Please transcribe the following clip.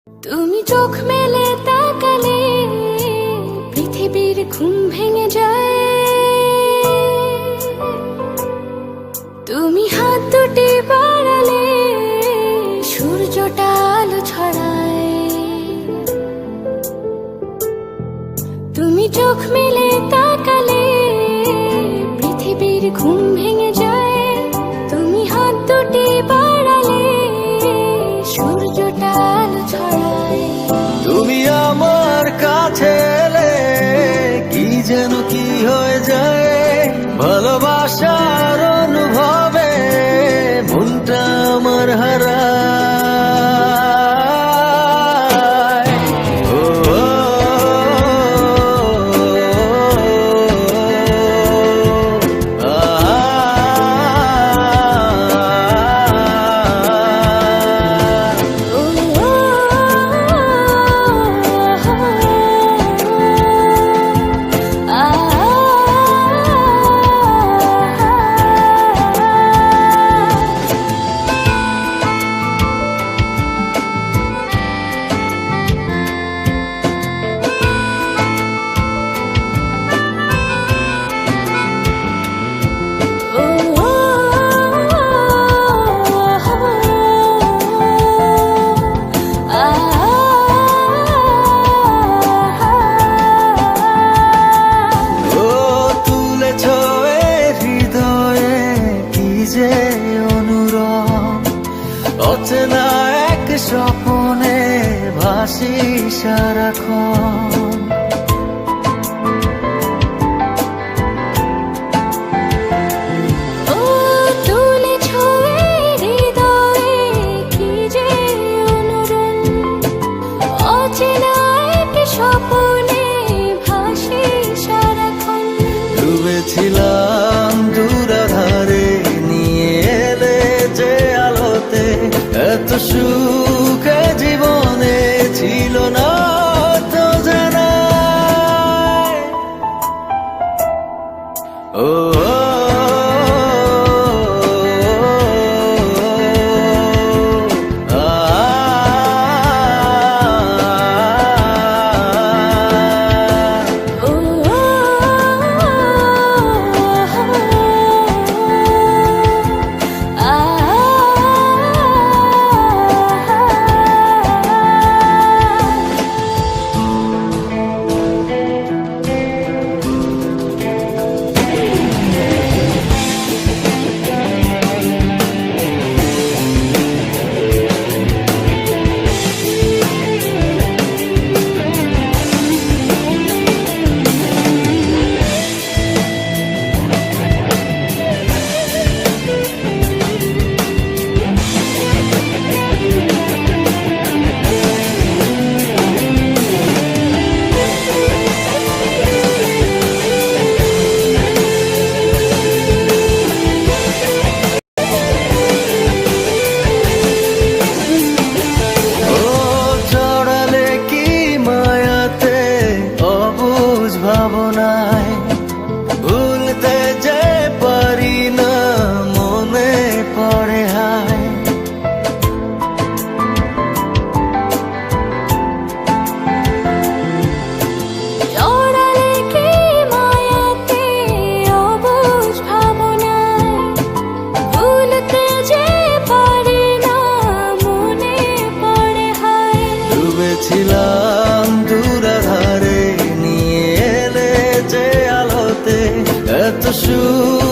তুমি চোখ মেলে তাকালে পৃথিবীর ঘুম ভেঙে যায়। তুমি হাত দুটি বাড়ালে সূর্যটা আলো ছড়ায়। তুমি চোখ মেলে তাকালে পৃথিবীর ঘুম ভেঙে যায়। তুমি হাত দুটি বাড়ালে সূর্যটা আলো ছড়ায়। তুমি আমার কাছে এলে কি যেন কি হয়ে যায়, ভালোবাসার অনুভবে মনটা আমার হারায়। ও, অচেনা এক স্বপনে ভাসি সারাক্ষণ। ও তুলেছ হৃদয়ে কি যে অনুরণ, অচেনা এক স্বপনে ভাসি সারাক্ষণ। ডুবেছিলাম দূরাধারে, নিয়ে এলে যে আলোতে, এত সুখ জীবনে ছিল না তো জানা। ও ভাবনায় ভুলতে যে পারি না, মনে পড়ে হায়। জড়ালে কি মায়াতে অবুঝ ভাবনায়, ভুলতে যে পারি না, মনে পড়ে হায়। ডুবেছিলাম দূরাধারে, নিয়ে এলে যে আলোতে, এত সুখ